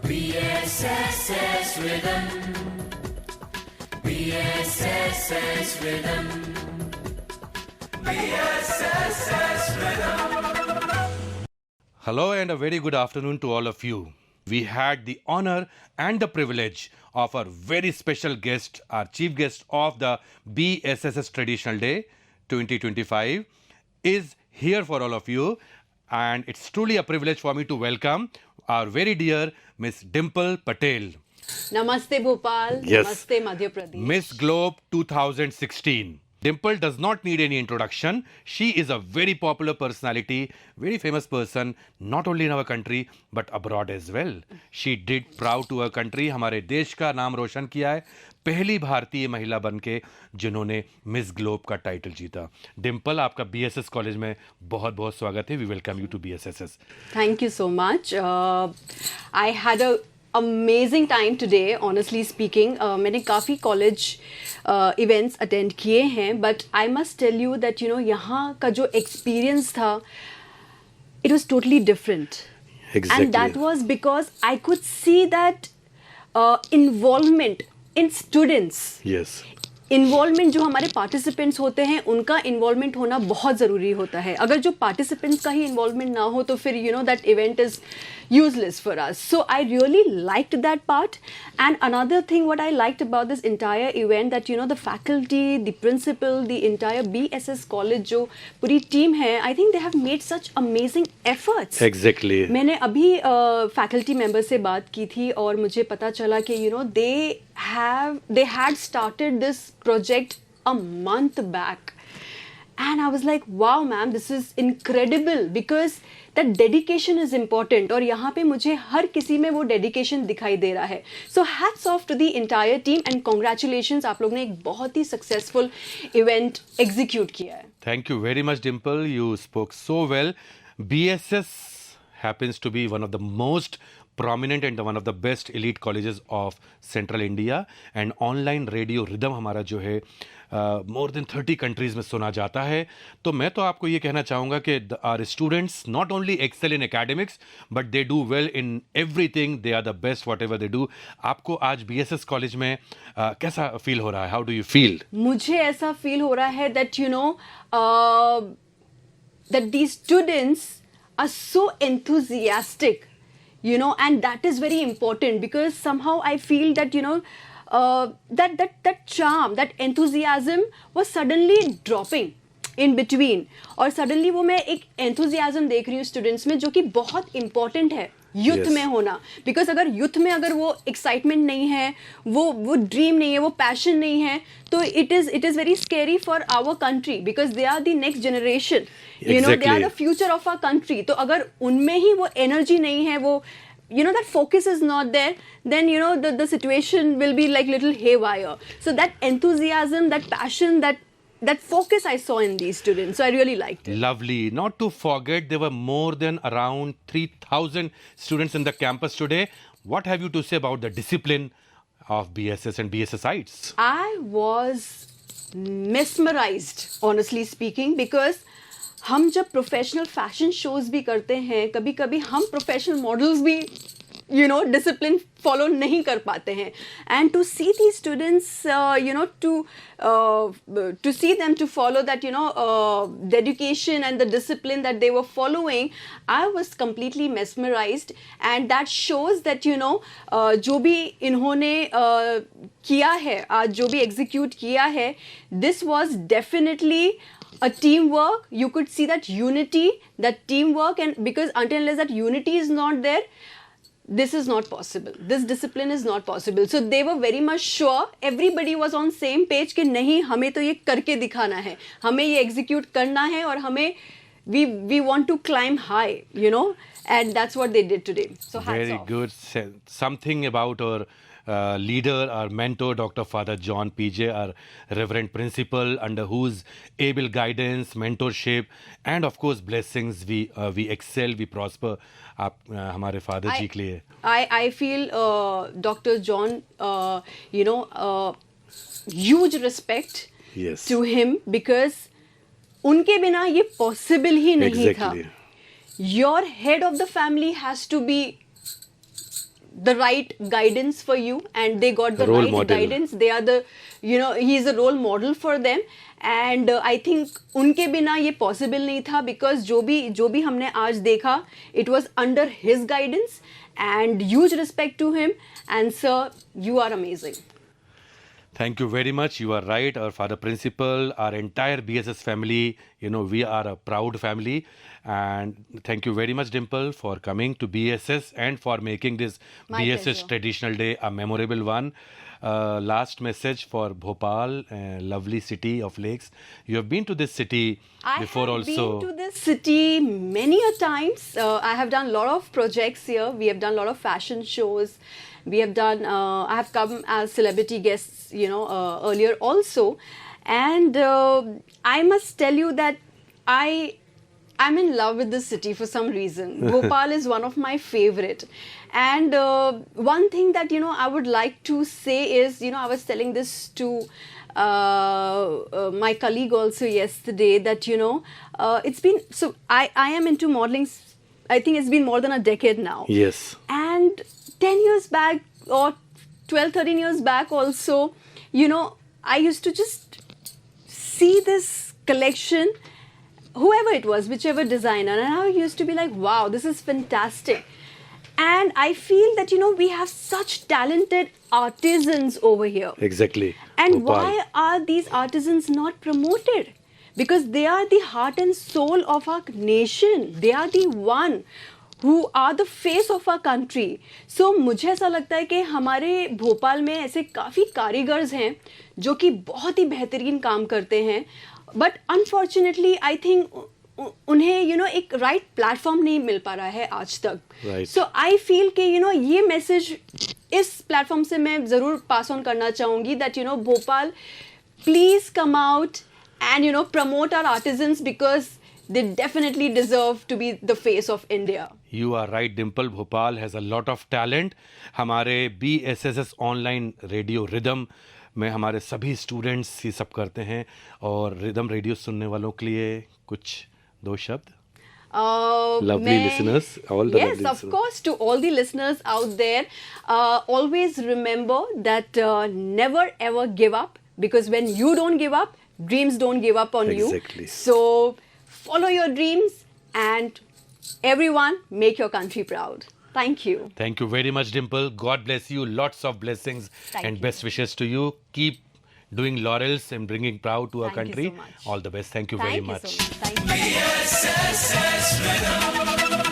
BSSS Rhythm. BSSS Rhythm. BSSS Rhythm. Hello and a very good afternoon to all of you. We had the honor and the privilege of our very special guest, our chief guest of the BSSS Traditional Day 2025 is here for all of you, and it's truly a privilege for me to welcome our very dear Miss Dimple Patel. Namaste Bhopal, Yes. Namaste Madhya Pradesh. Miss Globe 2016. Dimple does not need any introduction. She is a very popular personality, very famous person, not only in our country but abroad as well. She did proud to her country. हमारे देश का नाम रोशन किया है. पहली भारतीय महिला बनके जिन्होंने मिस ग्लोब का टाइटल जीता. डिम्पल, आपका बीएसएस कॉलेज में बहुत बहुत स्वागत है. We welcome you to BSSS. Thank you so much. I had a amazing time today, honestly speaking. मैंने काफ़ी कॉलेज इवेंट्स अटेंड किए हैं, but I must tell you that यहाँ का जो एक्सपीरियंस था, it was totally different. Exactly. And that was because I could see that involvement in students. Yes. Involvement जो हमारे पार्टिसिपेंट्स होते हैं उनका इन्वॉल्वमेंट होना बहुत ज़रूरी होता है. अगर जो पार्टिसिपेंट्स का ही इन्वॉल्वमेंट ना हो तो फिर that event is useless for us. So I really liked that part. And another thing what I liked about this entire event, that the faculty, the principal, the entire BSS college जो पूरी team है, I think they have made such amazing efforts. Exactly. मैंने अभी faculty member से बात की थी और मुझे पता चला कि they had started this project a month back. And I was like, wow, ma'am, this is incredible, because that dedication is important. और यहाँ पे मुझे हर किसी में वो dedication दिखाई दे रहा है. So hats off to the entire team and congratulations, आप लोग ने एक बहुत ही successful event execute किया है. Thank you very much, Dimple. You spoke so well. BSS happens to be one of the most prominent and one of the best elite colleges of Central India. And online radio rhythm हमारा जो है more than 30 countries में सुना जाता है. तो मैं तो आपको ये कहना चाहूँगा कि our students not only excel in academics but they do well in everything. They are the best whatever they do. आपको आज BSS कॉलेज में कैसा फील हो रहा है? How do you feel? मुझे ऐसा फील हो रहा है that that these students are so enthusiastic, and that is very important, because somehow I feel that that charm, that enthusiasm was suddenly dropping in between. और suddenly वो मैं एक enthusiasm देख रही हूँ students में, जो कि बहुत important है यूथ Yes. में होना. बिकॉज अगर यूथ में अगर वो एक्साइटमेंट नहीं है, वो ड्रीम नहीं है, वो पैशन नहीं है, तो it is very scary for our country, because they are the next generation, they are the future of our country. तो अगर उनमें ही वो एनर्जी नहीं है, वो that focus is not there, then the situation will be like little haywire. So that enthusiasm, that passion, that focus I saw in these students, so I really liked it. Lovely. Not to forget, there were more than around 3,000 students in the campus today. What have you to say about the discipline of BSS and BSSites? I was mesmerized, honestly speaking, because हम जब professional fashion shows भी करते हैं, कभी कभी हम professional models भी discipline follow नहीं कर पाते हैं. And to see the students to see them to follow that dedication and the discipline that they were following, I was completely mesmerized. And that shows that जो भी इन्होंने किया है, आज जो भी execute किया है, this was definitely a teamwork. You could see that unity, that teamwork, and because until unless that unity is not there, this is not possible. This discipline is not possible. So they were very much sure. Everybody was on same page कि नहीं, हमें तो ये करके दिखाना है, हमें ये execute करना है, और हमें we want to climb high, and that's what they did today. So hats Very off. good. Something about our leader, our mentor, Dr. Father John PJ, our Reverend Principal, under whose able guidance, mentorship, and of course blessings, we excel, we prosper. आप हमारे father जी के लिए. I feel Dr. John, huge respect Yes. to him, because उनके बिना ये possible ही नहीं था. Exactly. Your head of the family has to be the right guidance for you, and they got the Role right model. guidance. They are the, you know, he is a role model for them. And I think उनके बिना ये possible नहीं था, because जो भी हमने आज देखा, it was under his guidance, and huge respect to him. And sir, you are amazing. Thank you very much. You are right. Our father principal, our entire BSS family, you know, we are a proud family. And thank you very much, Dimple, for coming to BSS and for making this My BSS pleasure. traditional day a memorable one. Last message for Bhopal, lovely city of lakes. You have been to this city before I have also. been to this city many a times. I have done a lot of projects here. We have done a lot of fashion shows. We have done. I have come as celebrity guests, you know, earlier also, and I must tell you that I'm in love with this city for some reason. Bhopal is one of my favorite. And one thing that, you know, I would like to say is, you know, I was telling this to my colleague also yesterday, that, you know, it's been, so I am into modeling, I think it's been more than a decade now. Yes. And 10 years back, or 12, 13 years back also, you know, I used to just see this collection, whoever it was, whichever designer, and I used to be like, wow, this is fantastic. And I feel that, you know, we have such talented artisans over here. Exactly. And Bhopal. why are these artisans not promoted? Because they are the heart and soul of our nation. They are the one who are the face of our country. So मुझे ऐसा लगता है कि हमारे भोपाल में ऐसे काफ़ी कारीगर्स हैं जो कि बहुत ही बेहतरीन काम करते हैं. But unfortunately, I think उन्हें, you know, एक right platform नहीं मिल पा रहा है आज तक. Right. So I feel कि, you know, ये message इस platform से मैं ज़रूर pass on करना चाहूँगी, that, you know, Bhopal, please come out and, you know, promote our artisans, because they definitely deserve to be the face of India. You are right, Dimple. Bhopal has a lot of talent. हमारे BSSS online radio rhythm में हमारे सभी students ये सब करते हैं, और rhythm radio सुनने वालों के लिए कुछ दो शब्द. Lovely listeners, all the yes, lovely of listeners. course, to all the listeners out there, always remember that never ever give up, because when you don't give up, dreams don't give up on Exactly. you. So follow your dreams, and everyone, make your country proud. Thank you. Thank you very much, Dimple. God bless you. Lots of blessings Thank and you. best wishes to you. Keep doing laurels and bringing proud to our Thank you country. so much. All the best. Thank you very Thank you much. so much. Thank you. BSS Rhythm.